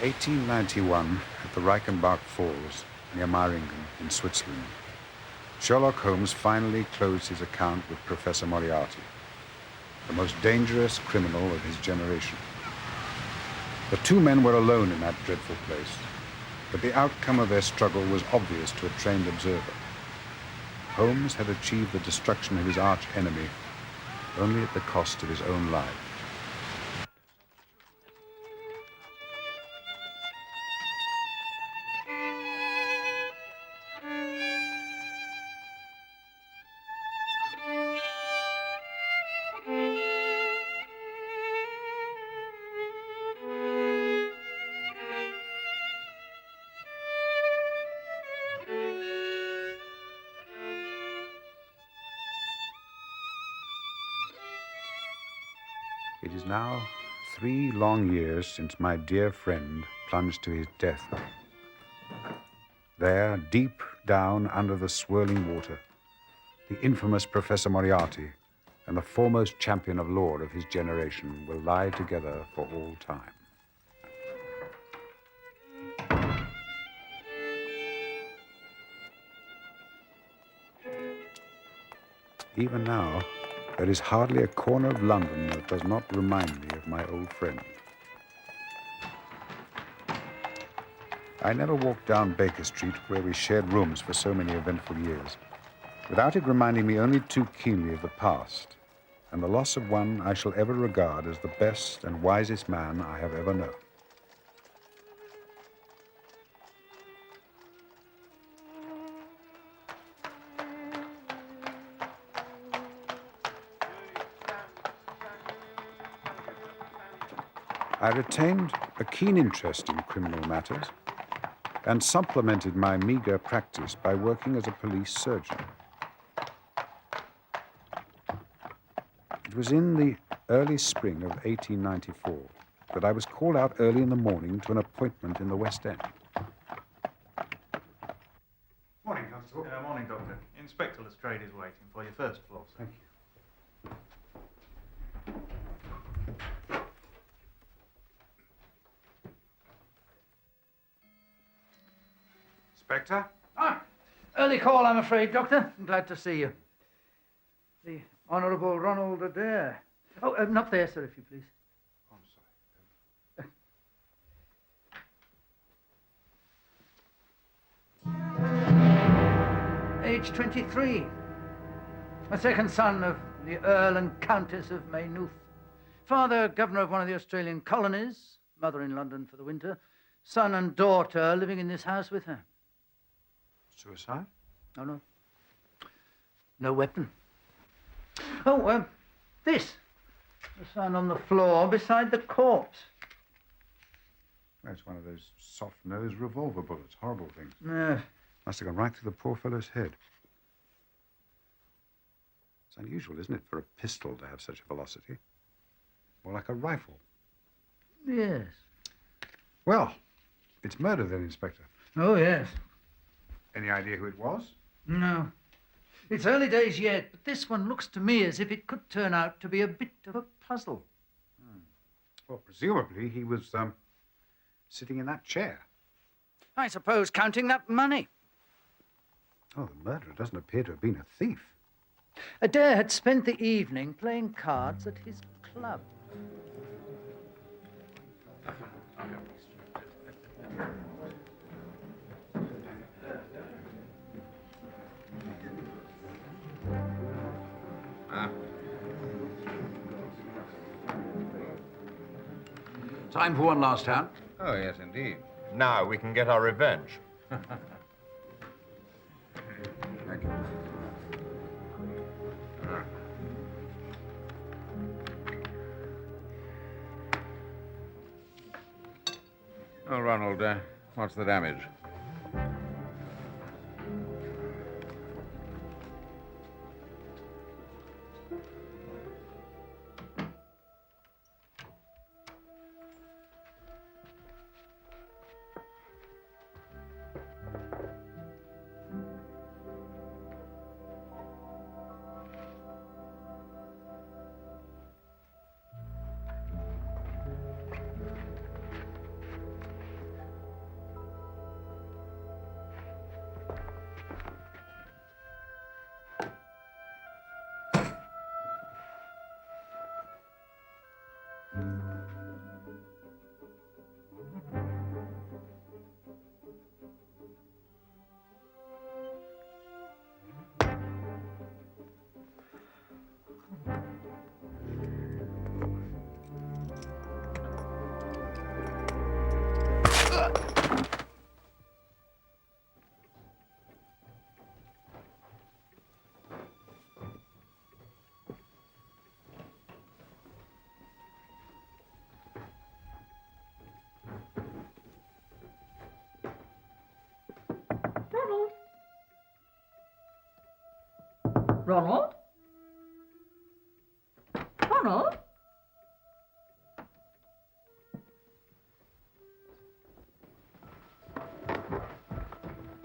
1891, at the Reichenbach Falls, near Meiringen in Switzerland, Sherlock Holmes finally closed his account with Professor Moriarty, the most dangerous criminal of his generation. The two men were alone in that dreadful place, but the outcome of their struggle was obvious to a trained observer. Holmes had achieved the destruction of his arch-enemy only at the cost of his own life. It is now 3 long years since my dear friend plunged to his death. There, deep down under the swirling water, the infamous Professor Moriarty and the foremost champion of law of his generation will lie together for all time. Even now, there is hardly a corner of London that does not remind me of my old friend. I never walked down Baker Street, where we shared rooms for so many eventful years, without it reminding me only too keenly of the past and the loss of one I shall ever regard as the best and wisest man I have ever known. I retained a keen interest in criminal matters and supplemented my meager practice by working as a police surgeon. It was in the early spring of 1894 that I was called out early in the morning to an appointment in the West End. Morning, Constable. Morning, Doctor. Inspector Lestrade is waiting for you, first floor, sir. Thank you. Inspector? Ah, early call, I'm afraid, Doctor. I'm glad to see you. The Honourable Ronald Adair. Oh, not there, sir, if you please. Oh, I'm sorry. Age 23. A second son of the Earl and Countess of Maynooth. Father, governor of one of the Australian colonies. Mother in London for the winter. Son and daughter living in this house with her. Suicide? Oh, no. No weapon. Oh, this. The son on the floor beside the corpse. That's one of those soft-nosed revolver bullets. Horrible things. Yes. Must have gone right through the poor fellow's head. It's unusual, isn't it, for a pistol to have such a velocity? More like a rifle. Yes. Well, it's murder then, Inspector. Oh, yes. Any idea who it was? No. It's early days yet, but this one looks to me as if it could turn out to be a bit of a puzzle. Well, presumably he was, sitting in that chair. I suppose counting that money. Oh, the murderer doesn't appear to have been a thief. Adair had spent the evening playing cards at his club. Time for one last hand. Oh, yes, indeed. Now we can get our revenge. Thank you. Oh, Ronald, what's the damage? Ronald? Ronald? Ronald?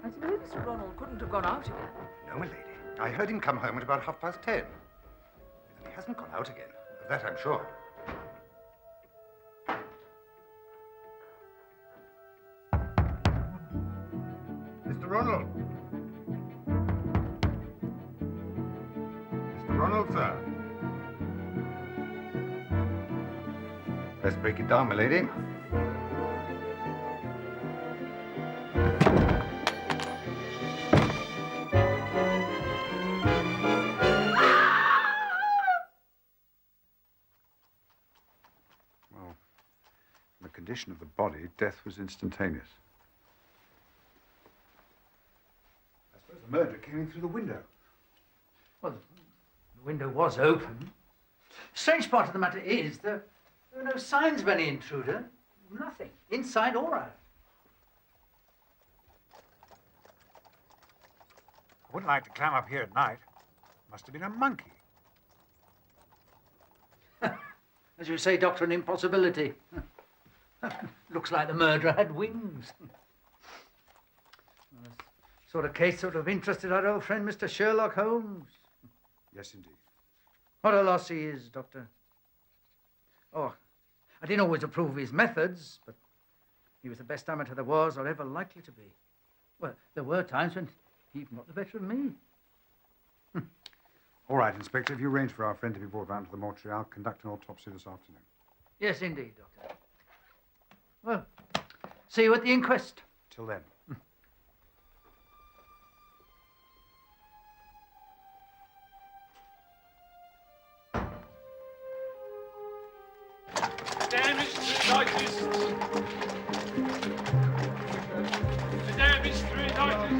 I suppose Mr. Ronald couldn't have gone out again. No, my lady. I heard him come home at about 10:30. And he hasn't gone out again. Of that I'm sure. Mr. Ronald. Mr. Ronald, sir. Let's break it down, my lady. Well, from the condition of the body, death was instantaneous. I suppose the murderer came in through the window. Well, the window was open. Strange part of the matter is there were no signs of any intruder. Nothing, inside or out. I wouldn't like to climb up here at night. Must have been a monkey. As you say, Doctor, an impossibility. Looks like the murderer had wings. Sort of case sort of interested our old friend, Mr. Sherlock Holmes. Yes, indeed. What a loss he is, Doctor. Oh, I didn't always approve of his methods, but he was the best amateur there was or ever likely to be. Well, there were times when he even got the better of me. All right, Inspector, if you arrange for our friend to be brought round to the mortuary, I'll conduct an autopsy this afternoon. Yes, indeed, Doctor. Well, see you at the inquest. Till then. Damage to lightest. The damage to lightest.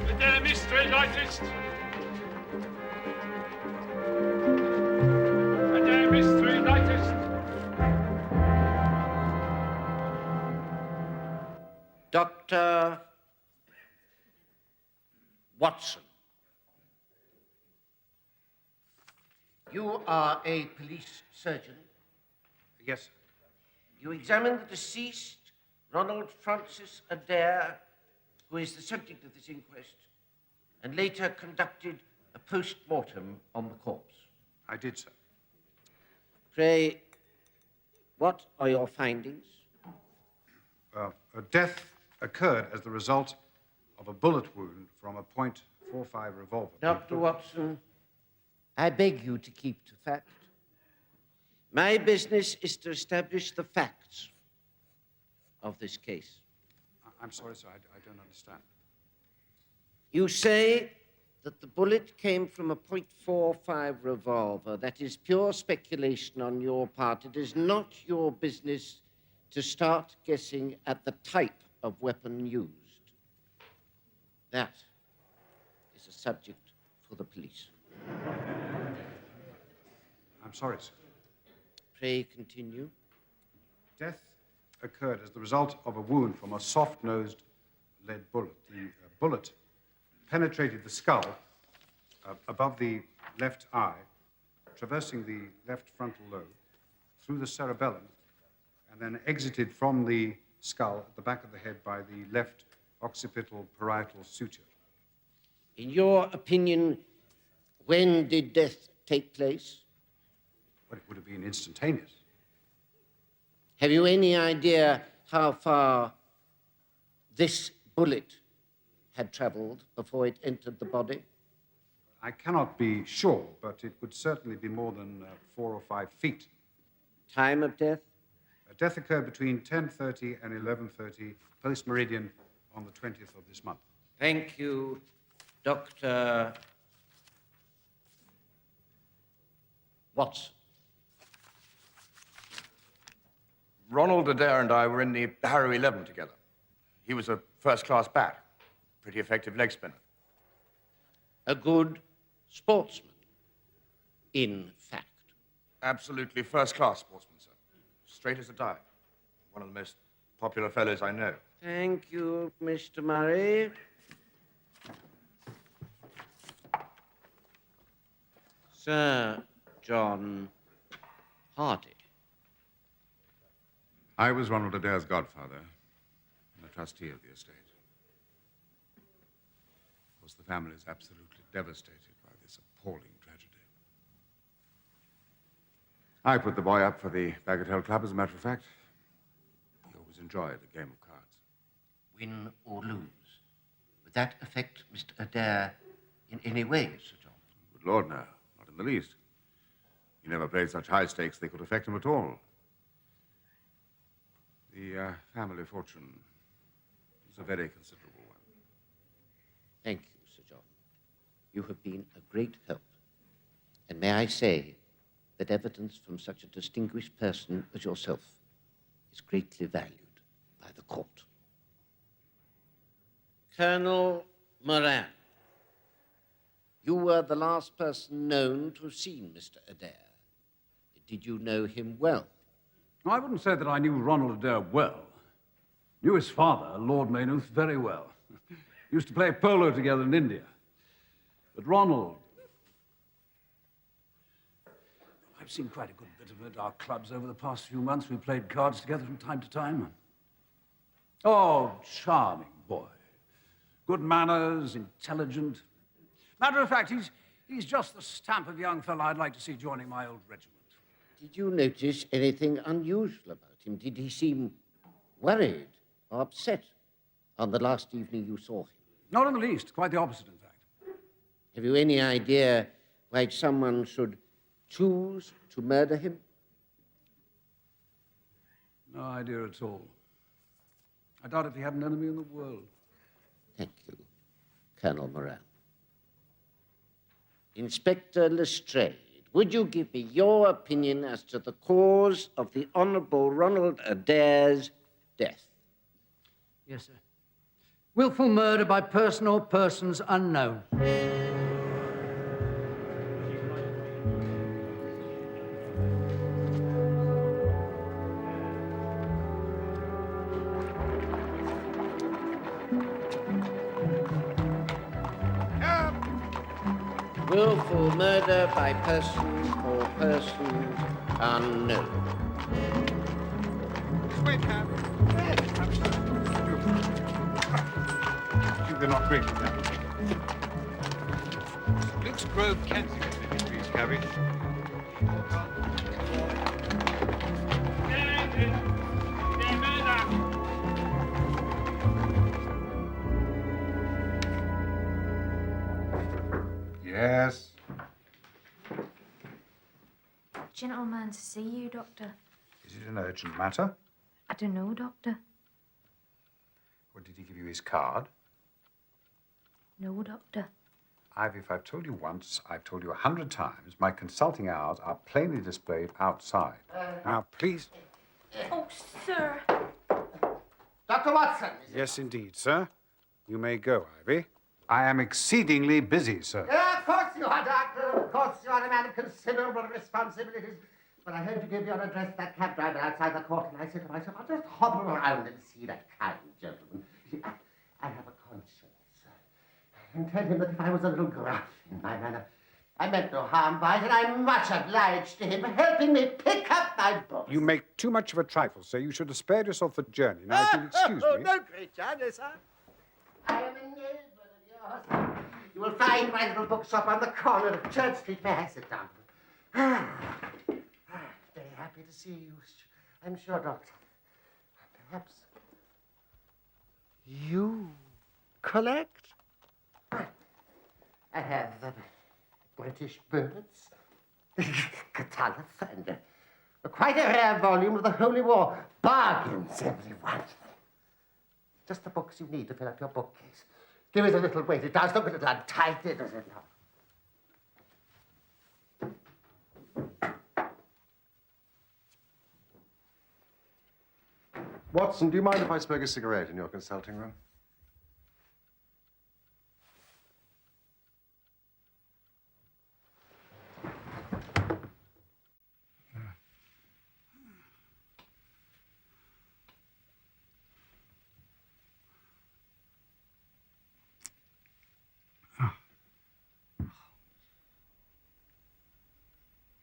The damage to lightest. The damage to lightest. Dr. Watson. You are a police surgeon. Yes, sir. You examined the deceased, Ronald Francis Adair, who is the subject of this inquest, and later conducted a post-mortem on the corpse. I did, sir. Pray, what are your findings? A death occurred as the result of a bullet wound from a .45 revolver. Dr. Watson, I beg you to keep to fact. My business is to establish the facts of this case. I'm sorry, sir, I don't understand. You say that the bullet came from a .45 revolver. That is pure speculation on your part. It is not your business to start guessing at the type of weapon used. That is a subject for the police. I'm sorry, sir. Pray continue. Death occurred as the result of a wound from a soft-nosed lead bullet. The bullet penetrated the skull above the left eye, traversing the left frontal lobe, through the cerebellum, and then exited from the skull at the back of the head by the left occipital parietal suture. In your opinion, when did death take place? Well, it would have been instantaneous. Have you any idea how far this bullet had traveled before it entered the body? I cannot be sure, but it would certainly be more than 4 or 5 feet. Time of death? Death occurred between 10:30 and 11:30 post-meridian on the 20th of this month. Thank you, Dr. Watson. Ronald Adair and I were in the Harrow 11 together. He was a first-class bat, pretty effective leg spinner. A good sportsman, in fact. Absolutely first-class sportsman, sir. Straight as a die. One of the most popular fellows I know. Thank you, Mr. Murray. Sir John Hardy. I was Ronald Adair's godfather and a trustee of the estate. Of course, the family is absolutely devastated by this appalling tragedy. I put the boy up for the Bagatelle Club, as a matter of fact. He always enjoyed a game of cards. Win or lose, would that affect Mr. Adair in any way, Sir John? Good Lord, no. Not in the least. He never played such high stakes they could affect him at all. The family fortune is a very considerable one. Thank you, Sir John. You have been a great help. And may I say that evidence from such a distinguished person as yourself is greatly valued by the court. Colonel Moran, you were the last person known to have seen Mr. Adair. Did you know him well? I wouldn't say that I knew Ronald Adair well. Knew his father, Lord Maynooth, very well. Used to play polo together in India. But Ronald... I've seen quite a good bit of it at our clubs over the past few months. We played cards together from time to time. Oh, charming boy. Good manners, intelligent. Matter of fact, he's just the stamp of young fellow I'd like to see joining my old regiment. Did you notice anything unusual about him? Did he seem worried or upset on the last evening you saw him? Not in the least. Quite the opposite, in fact. Have you any idea why someone should choose to murder him? No idea at all. I doubt if he had an enemy in the world. Thank you, Colonel Moran. Inspector Lestrade, would you give me your opinion as to the cause of the Honourable Ronald Adair's death? Yes, sir. Willful murder by person or persons unknown. Willful murder by person or persons unknown. Wait, Cab. They're not great with that. Luke's Grove, Kensington, if you please, cabby. Yes. Gentleman to see you, Doctor. Is it an urgent matter? I don't know, Doctor. Or did he give you his card? No, Doctor. Ivy, if I've told you once, I've told you 100 times, my consulting hours are plainly displayed outside. Now, please. Oh, sir. Dr. Watson. Yes, indeed, sir. You may go, Ivy. I am exceedingly busy, sir. Yeah, of course you are, Doctor. Of course you are a man of considerable responsibilities. But I heard you give your address to that cab driver outside the court, and I said to myself, I'll just hobble around and see that kind gentleman. See, I have a conscience. And tell him that if I was a little gruff in my manner, I meant no harm by it, and I'm much obliged to him for helping me pick up my books. You make too much of a trifle, sir. You should have spared yourself the journey. Now, if you'll excuse me. No great journey, sir. I am a neighbour of yours. You will find my little bookshop on the corner of Church Street. May I sit down? Very happy to see you, I'm sure, Doctor. Perhaps you collect? I have British birds, Catullus, and quite a rare volume of the Holy War. Bargains, everyone. Just the books you need to fill up your bookcase. Give it a little weight. It does look a little untidy, does it not? Watson, do you mind if I smoke a cigarette in your consulting room?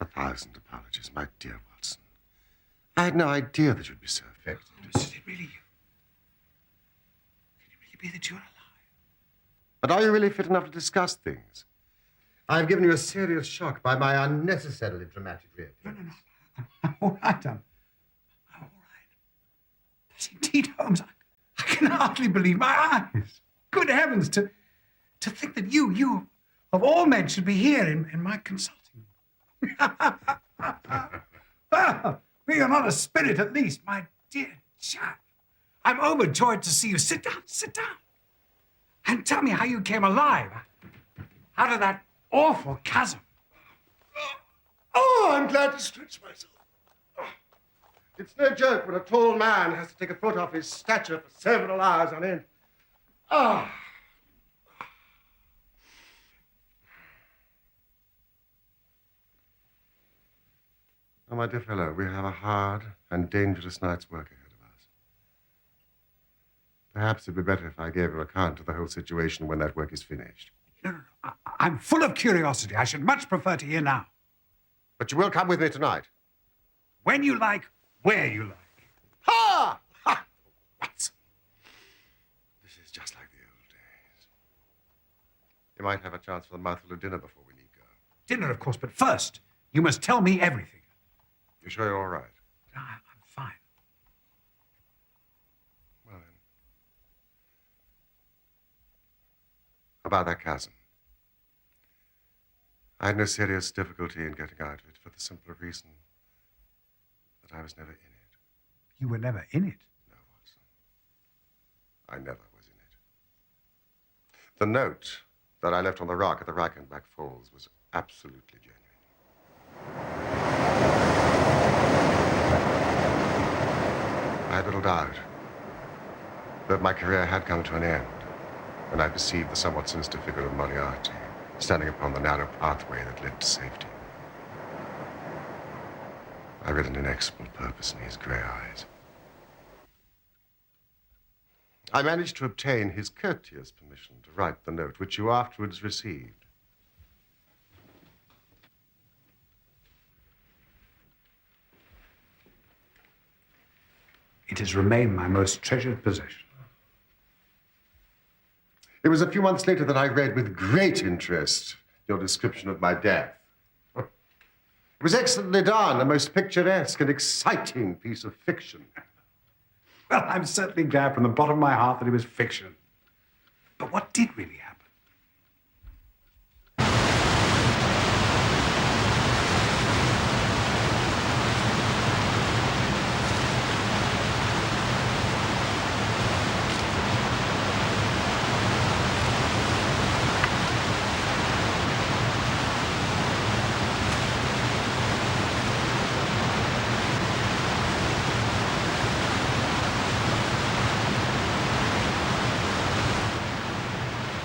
A thousand apologies, my dear Watson. I had no idea that you'd be so affected. Is it really you? Can it really be that you're alive? But are you really fit enough to discuss things? I've given you a serious shock by my unnecessarily dramatic reappearance. No. I'm all right. I'm all right. But indeed, Holmes, I can hardly believe my eyes. Good heavens, to think that you, of all men, should be here in my consulting. Well, you're not a spirit, at least, my dear chap. I'm overjoyed to see you. Sit down. And tell me how you came alive out of that awful chasm. Oh, I'm glad to stretch myself. It's no joke when a tall man has to take a foot off his stature for several hours on end. Ah. Oh, my dear fellow, we have a hard and dangerous night's work ahead of us. Perhaps it'd be better if I gave an account of the whole situation when that work is finished. No. I'm full of curiosity. I should much prefer to hear now. But you will come with me tonight. When you like, where you like. Ha! Ha! Watson. This is just like the old days. You might have a chance for a mouthful of dinner before we need go. Dinner, of course, but first, you must tell me everything. You sure you're all right? I'm fine. Well, then. About that chasm. I had no serious difficulty in getting out of it for the simple reason that I was never in it. You were never in it? No, Watson. I never was in it. The note that I left on the rock at the Reichenbach Falls was absolutely genuine. I had little doubt that my career had come to an end when I perceived the somewhat sinister figure of Moriarty standing upon the narrow pathway that led to safety. I read an inexorable purpose in his gray eyes. I managed to obtain his courteous permission to write the note, which you afterwards received. It has remained my most treasured possession. It was a few months later that I read with great interest your description of my death. It was excellently done, a most picturesque and exciting piece of fiction. Well, I'm certainly glad from the bottom of my heart that it was fiction. But what did really happen?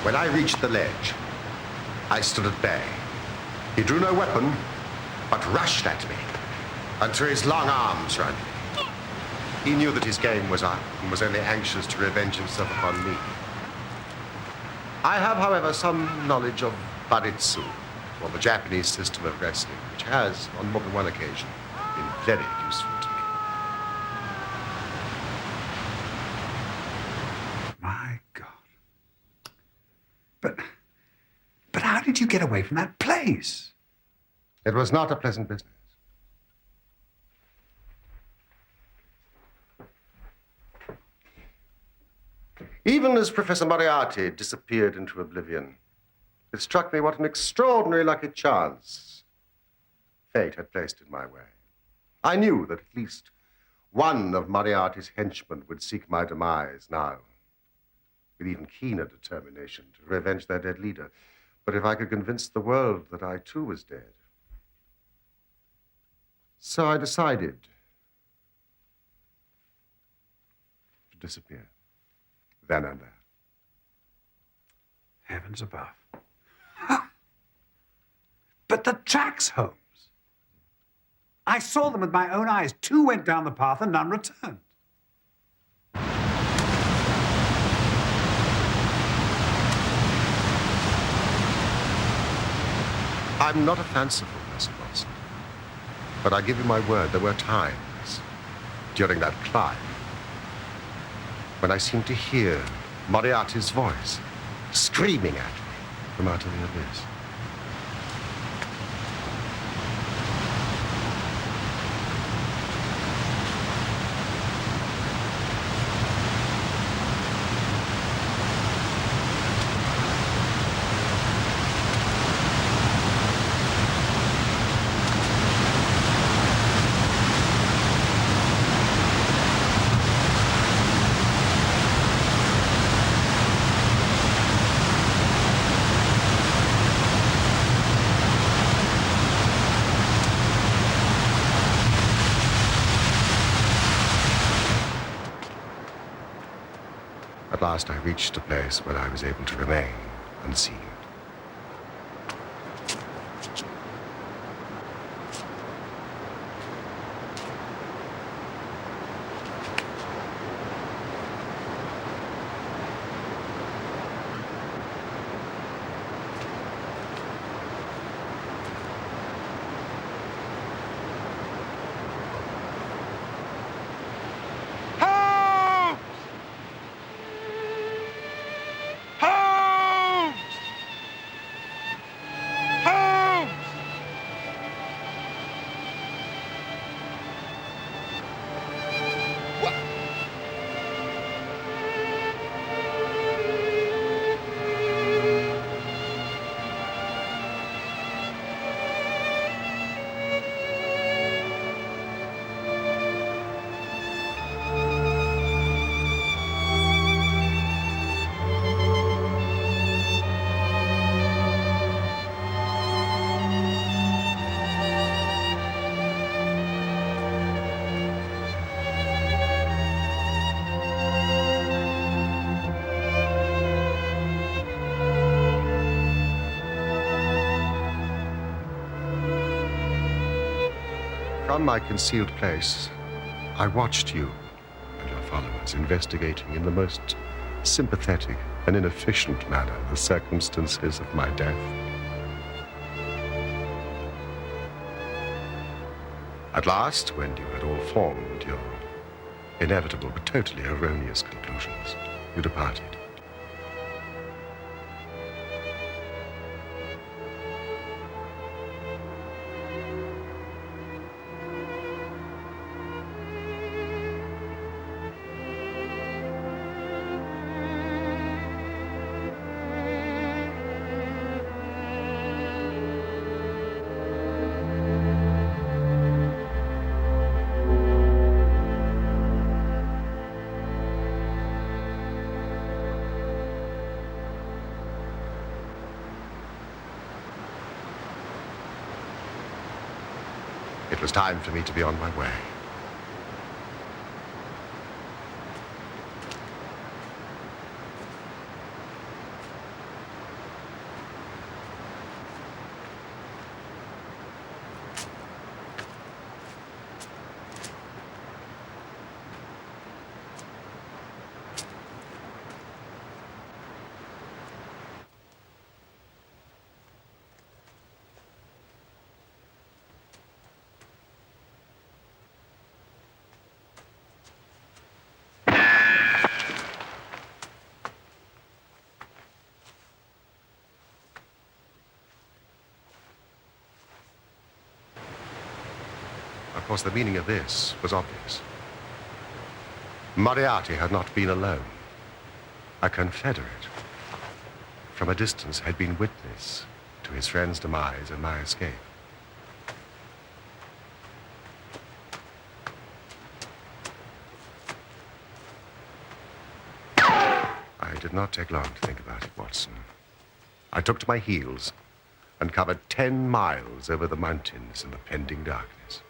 When I reached the ledge, I stood at bay. He drew no weapon, but rushed at me and threw his long arms round me. He knew that his game was up and was only anxious to revenge himself upon me. I have, however, some knowledge of Baritsu, or the Japanese system of wrestling, which has, on more than one occasion, been very useful to me. My God. But how did you get away from that place? It was not a pleasant business. Even as Professor Moriarty disappeared into oblivion, it struck me what an extraordinary lucky chance fate had placed in my way. I knew that at least one of Moriarty's henchmen would seek my demise now, with even keener determination to revenge their dead leader. But if I could convince the world that I too was dead. So I decided disappear. Then and there. Heavens above. But the tracks, Holmes. I saw them with my own eyes. 2 went down the path and none returned. I'm not a fanciful person, Watson. But I give you my word, there were times during that climb when I seemed to hear Moriarty's voice screaming at me from out of the abyss. At last I reached a place where I was able to remain unseen. From my concealed place, I watched you and your followers investigating in the most sympathetic and inefficient manner the circumstances of my death. At last, when you had all formed your inevitable but totally erroneous conclusions, you departed. It was time for me to be on my way. Of course, the meaning of this was obvious. Moriarty had not been alone. A confederate, from a distance, had been witness to his friend's demise and my escape. I did not take long to think about it, Watson. I took to my heels and covered 10 miles over the mountains in the pending darkness.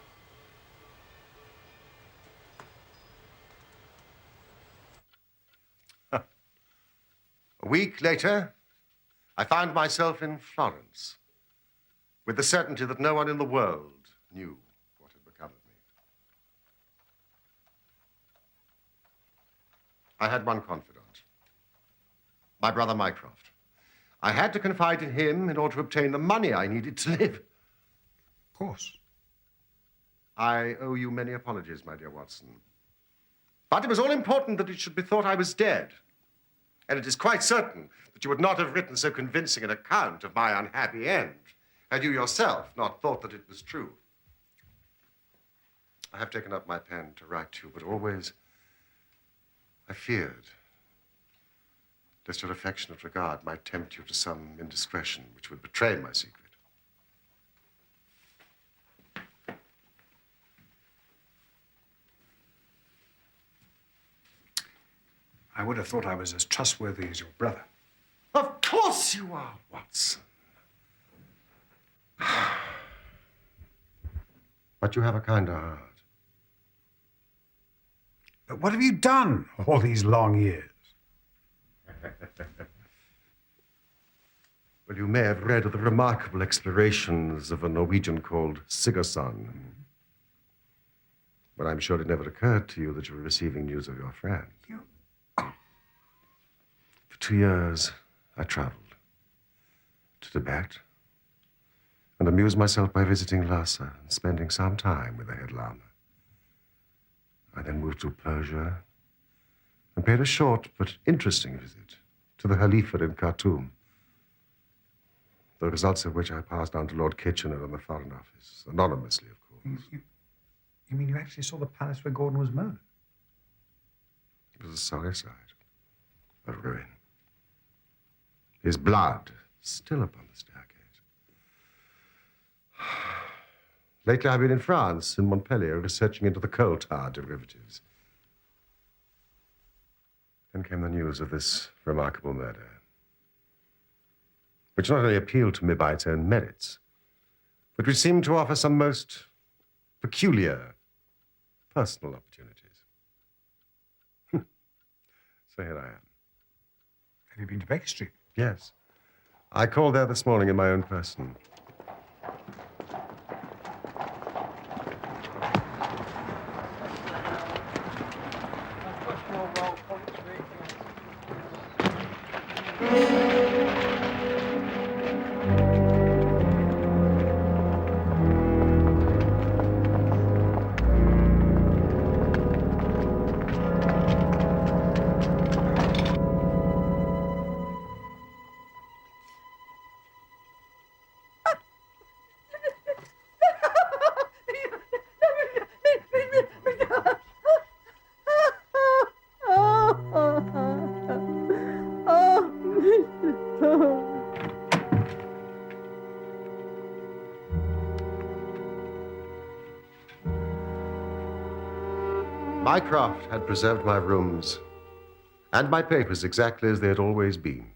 A week later, I found myself in Florence, with the certainty that no one in the world knew what had become of me. I had one confidant, my brother Mycroft. I had to confide in him in order to obtain the money I needed to live. Of course. I owe you many apologies, my dear Watson. But it was all important that it should be thought I was dead. And it is quite certain that you would not have written so convincing an account of my unhappy end had you yourself not thought that it was true. I have taken up my pen to write to you, but always I feared lest your affectionate regard might tempt you to some indiscretion which would betray my secret. I would have thought I was as trustworthy as your brother. Of course you are, Watson. But you have a kinder heart. But what have you done all these long years? Well, you may have read of the remarkable explorations of a Norwegian called Sigurdsson. But I'm sure it never occurred to you that you were receiving news of your friend. For 2 years, I traveled to Tibet and amused myself by visiting Lhasa and spending some time with the head lama. I then moved to Persia and paid a short but interesting visit to the Khalifa in Khartoum, the results of which I passed on to Lord Kitchener and the Foreign Office, anonymously, of course. You mean you actually saw the palace where Gordon was murdered? It was a sorry sight, a ruin. His blood still upon the staircase. Lately, I've been in France, in Montpellier, researching into the coal tar derivatives. Then came the news of this remarkable murder, which not only appealed to me by its own merits, but which seemed to offer some most peculiar personal opportunities. So here I am. Have you been to Baker Street? Yes. I called there this morning in my own person. Mycroft had preserved my rooms and my papers exactly as they had always been.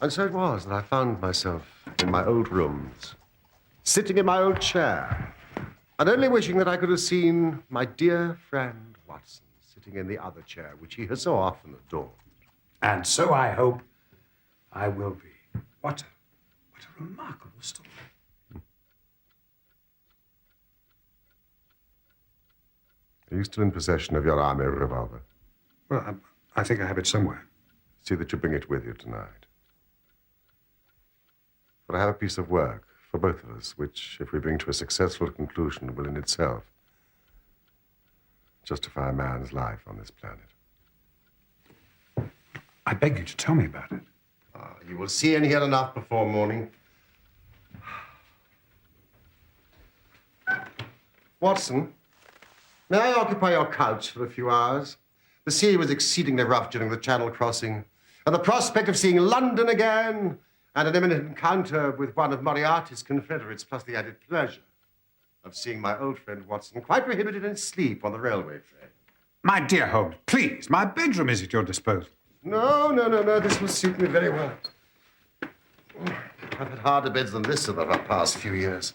And so it was that I found myself in my old rooms, sitting in my old chair, and only wishing that I could have seen my dear friend Watson sitting in the other chair, which he has so often adored. And so I hope I will be. What a remarkable story. Are you still in possession of your army revolver? Well, I think I have it somewhere. See that you bring it with you tonight. But I have a piece of work for both of us, which, if we bring to a successful conclusion, will in itself justify a man's life on this planet. I beg you to tell me about it. You will see and hear enough before morning. Watson, may I occupy your couch for a few hours? The sea was exceedingly rough during the Channel crossing, and the prospect of seeing London again and an imminent encounter with one of Moriarty's confederates, plus the added pleasure of seeing my old friend Watson quite prohibited in sleep on the railway train. My dear Holmes, please, my bedroom is at your disposal. No. This will suit me very well. I've had harder beds than this in the past few years.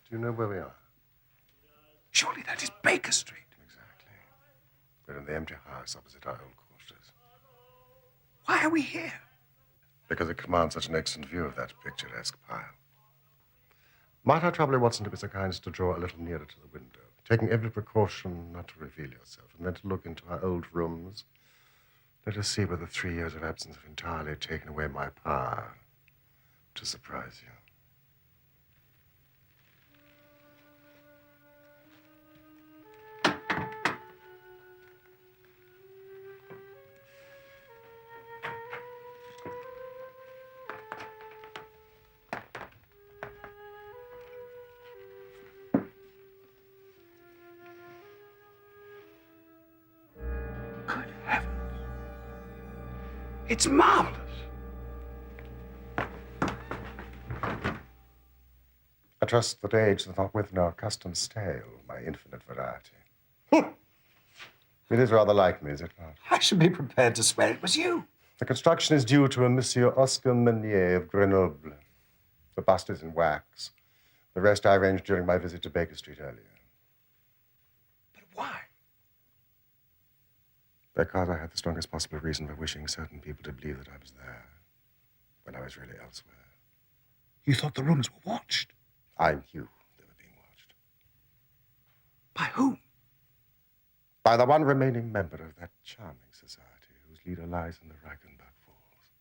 Do you know where we are? Surely that is Baker Street. Exactly. We're in the empty house opposite our old quarters. Why are we here? Because it commands such an excellent view of that picturesque pile. Might I trouble you, Watson, to be so kind as to draw a little nearer to the window, taking every precaution not to reveal yourself, and then to look into our old rooms? Let us see whether 3 years of absence have entirely taken away my power to surprise you. Good heavens. It's marvelous. I trust that age does not wither our accustomed stale, my infinite variety. It is rather like me, is it not? I should be prepared to swear it was you. The construction is due to a Monsieur Oscar Meunier of Grenoble. The bust is in wax. The rest I arranged during my visit to Baker Street earlier. But why? Because I had the strongest possible reason for wishing certain people to believe that I was there when I was really elsewhere. You thought the rooms were watched? I knew they were being watched. By whom? By the one remaining member of that charming society whose leader lies in the Reichenbach Falls.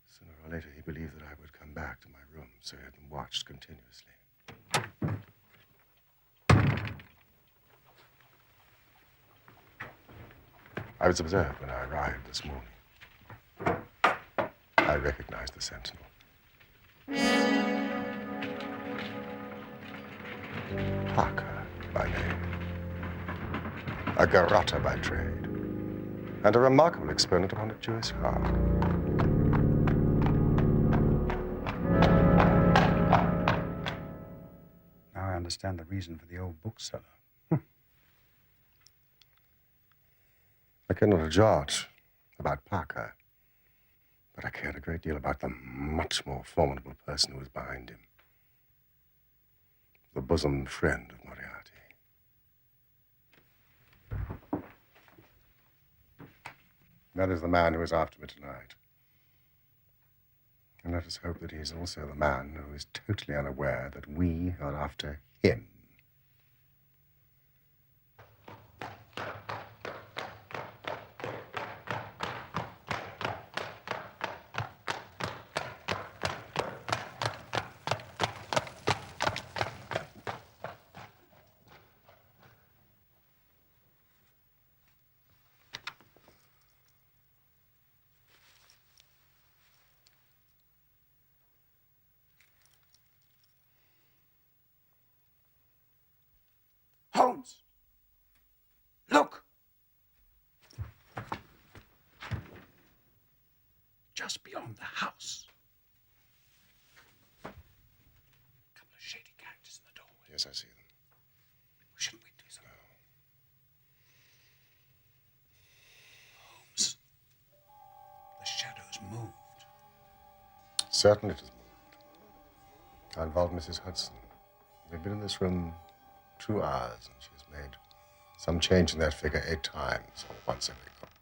Sooner or later, he believed that I would come back to my room, so he had them watched continuously. I was observed when I arrived this morning. I recognized the sentinel. Parker by name, a garrotter by trade, and a remarkable exponent upon a Jewish heart. Now I understand the reason for the old bookseller. I care not a jot about Parker, but I cared a great deal about the much more formidable person who was behind him. The bosom friend of Moriarty. That is the man who is after me tonight. And let us hope that he is also the man who is totally unaware that we are after him. Holmes! Look! Just beyond the house. A couple of shady characters in the doorway. Yes, I see them. Shouldn't we do something? Holmes. The shadow's moved. Certainly it has moved. I involved Mrs. Hudson. We've been in this room 2 hours, and she has made some change in that figure 8 times, or once every quarter.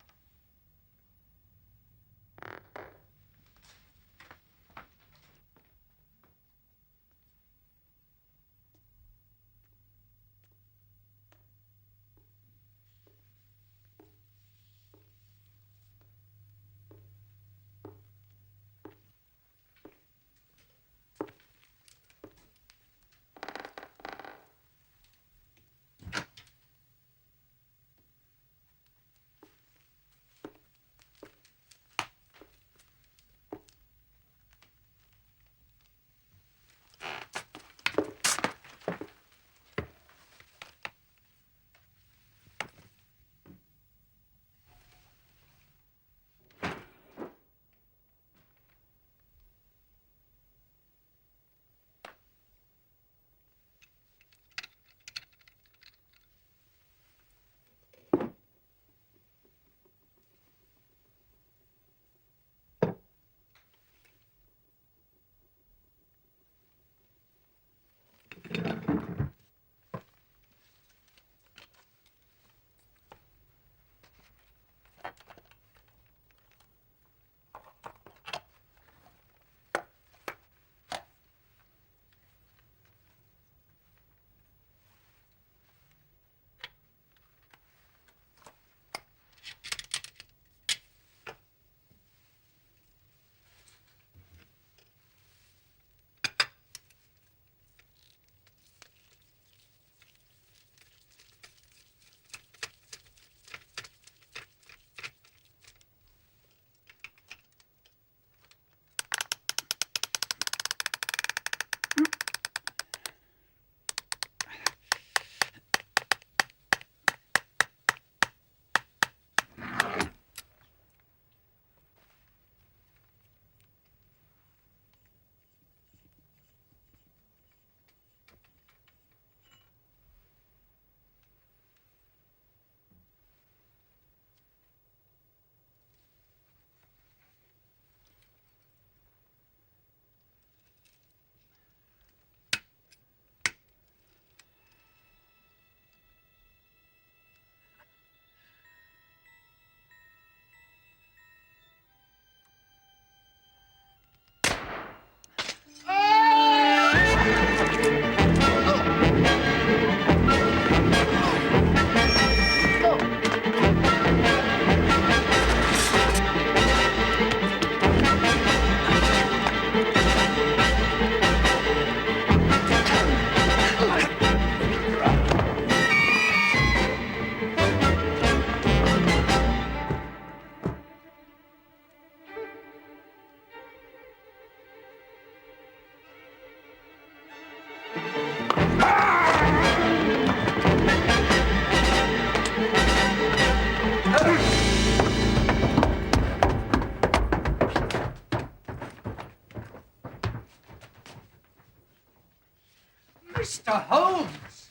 Mr. Holmes!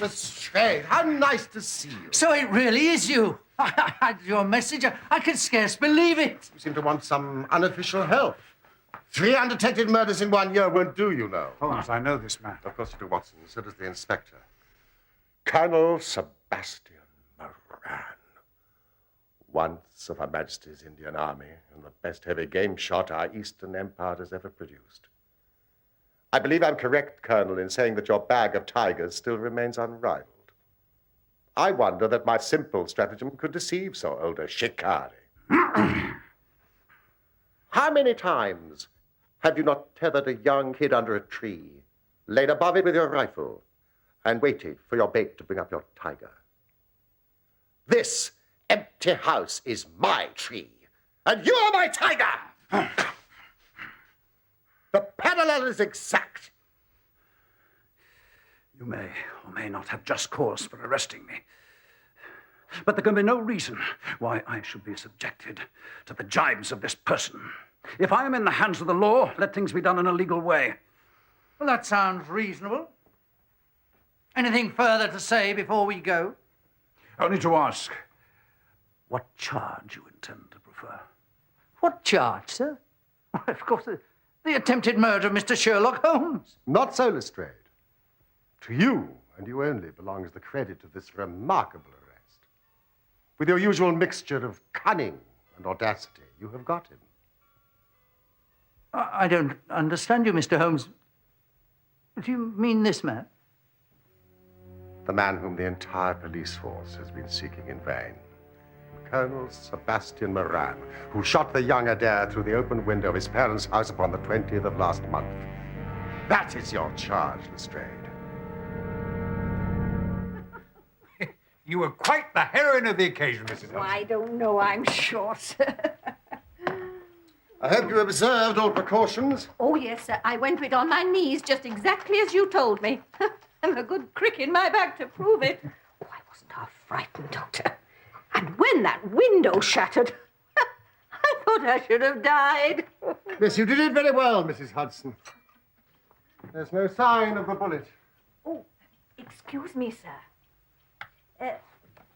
Lestrade, how nice to see you. So it really is you. I had your message. I could scarce believe it. You seem to want some unofficial help. 3 undetected murders in 1 year won't do, you know. Holmes, I know this man. Of course you do, Watson. So does the inspector. Colonel Sebastian Moran. Once of Her Majesty's Indian Army and the best heavy game shot our Eastern Empire has ever produced. I believe I'm correct, Colonel, in saying that your bag of tigers still remains unrivaled. I wonder that my simple stratagem could deceive so old a shikari. How many times have you not tethered a young kid under a tree, laid above it with your rifle, and waited for your bait to bring up your tiger? This empty house is my tree, and you are my tiger! The parallel is exact. You may or may not have just cause for arresting me. But there can be no reason why I should be subjected to the jibes of this person. If I am in the hands of the law, let things be done in a legal way. Well, that sounds reasonable. Anything further to say before we go? Only to ask what charge you intend to prefer. What charge, sir? Why, of course, the attempted murder of Mr. Sherlock Holmes. Not so, Lestrade. To you, and you only, belongs the credit of this remarkable arrest. With your usual mixture of cunning and audacity, you have got him. I don't understand you, Mr. Holmes. Do you mean this man? The man whom the entire police force has been seeking in vain. Colonel Sebastian Moran, who shot the young Adair through the open window of his parents' house upon the 20th of last month. That is your charge, Lestrade. You were quite the heroine of the occasion, Mrs. Holmes. I don't know, I'm sure, sir. I hope you observed all precautions. Oh, yes, sir. I went with it on my knees, just exactly as you told me. And a good crick in my back to prove it. Oh, I wasn't half frightened, Doctor. And when that window shattered, I thought I should have died. Yes, you did it very well, Mrs. Hudson. There's no sign of the bullet. Oh, excuse me, sir.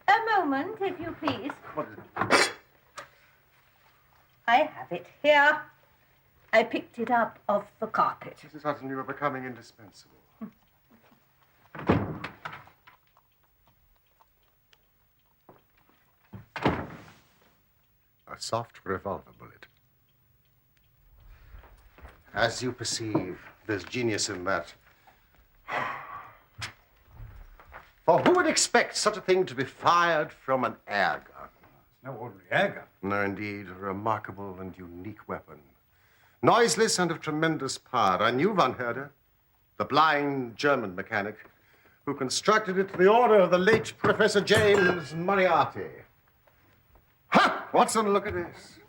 A moment, if you please. What is it? I have it here. I picked it up off the carpet. Mrs. Hudson, you are becoming indispensable. A soft revolver bullet. As you perceive, there's genius in that. For who would expect such a thing to be fired from an air gun? No ordinary air gun. No, indeed, a remarkable and unique weapon. Noiseless and of tremendous power. I knew Von Herder, the blind German mechanic, who constructed it to the order of the late Professor James Moriarty. Ha! Watson, look at this.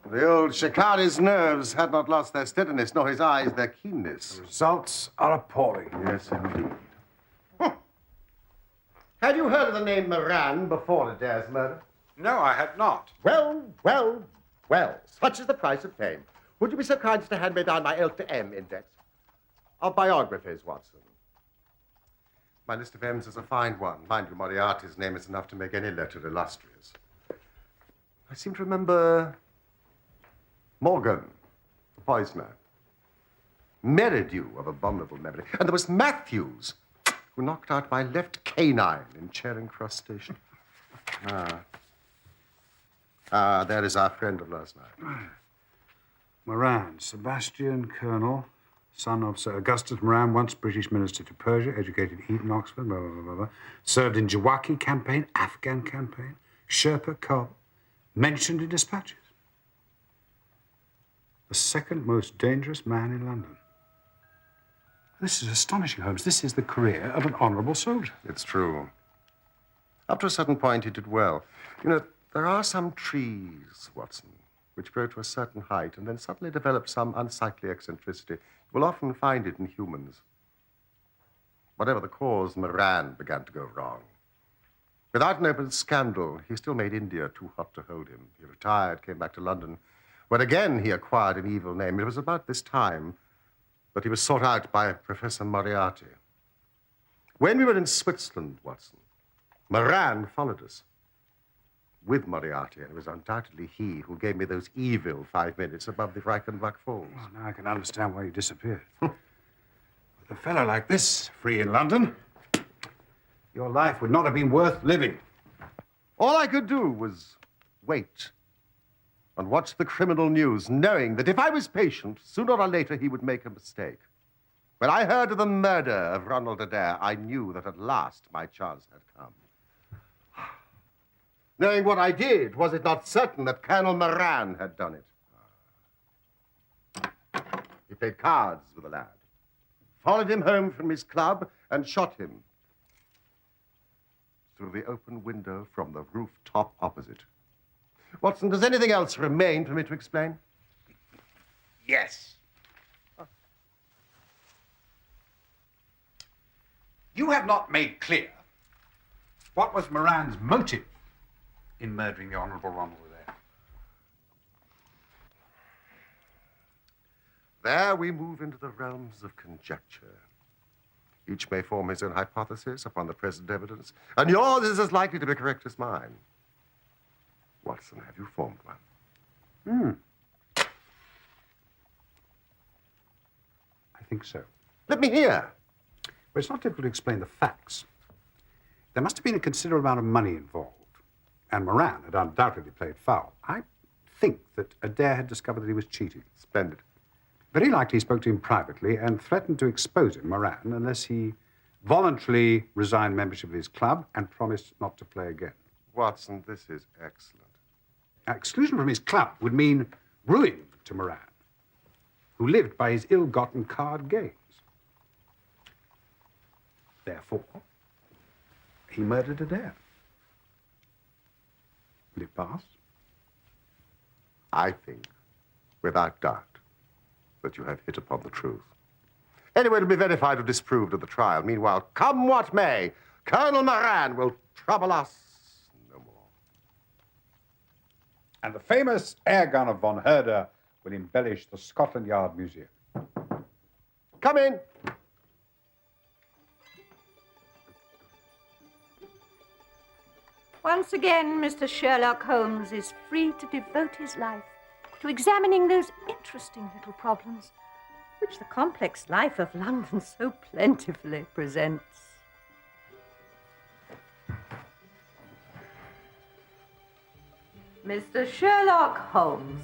The old shikari's nerves had not lost their steadiness, nor his eyes their keenness. The results are appalling. Yes, indeed. Had you heard of the name Moran before Adair's murder? No, I had not. Well, well, well. Such is the price of fame. Would you be so kind as to hand me down my L to M index? Of biographies, Watson. My list of M's is a fine one. Mind you, Moriarty's name is enough to make any letter illustrious. I seem to remember Morgan, the poisoner. Merridew of abominable memory. And there was Matthews, who knocked out my left canine in Charing Cross Station. There is our friend of last night. Moran, Sebastian, Colonel, son of Sir Augustus Moran, once British Minister to Persia, educated Eton, Oxford, blah, blah, blah, blah, blah. Served in Jawaki campaign, Afghan campaign, Sherpa, Cobb, mentioned in dispatches. The second most dangerous man in London. This is astonishing, Holmes. This is the career of an honourable soldier. It's true. Up to a certain point, he did well. You know, there are some trees, Watson, which grow to a certain height and then suddenly develop some unsightly eccentricity. You will often find it in humans. Whatever the cause, Moran began to go wrong. Without an open scandal, he still made India too hot to hold him. He retired, came back to London, where again he acquired an evil name. It was about this time that he was sought out by Professor Moriarty. When we were in Switzerland, Watson, Moran followed us with Moriarty, and it was undoubtedly he who gave me those evil 5 minutes above the Reichenbach Falls. Well, now I can understand why you disappeared. With a fellow like this, free in London, your life would not have been worth living. All I could do was wait and watch the criminal news, knowing that if I was patient, sooner or later he would make a mistake. When I heard of the murder of Ronald Adair, I knew that at last my chance had come. Knowing what I did, was it not certain that Colonel Moran had done it? He played cards with the lad, followed him home from his club, and shot him through the open window from the rooftop opposite. Watson, does anything else remain for me to explain? Yes. You have not made clear what was Moran's motive in murdering the Honourable Ronald Adair. There we move into the realms of conjecture. Each may form his own hypothesis upon the present evidence, and yours is as likely to be correct as mine. Watson, have you formed one? I think so. Let me hear. Well, it's not difficult to explain the facts. There must have been a considerable amount of money involved, and Moran had undoubtedly played foul. I think that Adair had discovered that he was cheating. Splendid. Very likely he spoke to him privately and threatened to expose him, Moran, unless he voluntarily resigned membership of his club and promised not to play again. Watson, this is excellent. Exclusion from his club would mean ruin to Moran, who lived by his ill-gotten card gains. Therefore, he murdered Adair. Will it pass? I think, without doubt, that you have hit upon the truth. Anyway, it'll be verified or disproved at the trial. Meanwhile, come what may, Colonel Moran will trouble us no more. And the famous air gun of von Herder will embellish the Scotland Yard Museum. Come in. Once again, Mr. Sherlock Holmes is free to devote his life to examining those interesting little problems which the complex life of London so plentifully presents. Mr. Sherlock Holmes.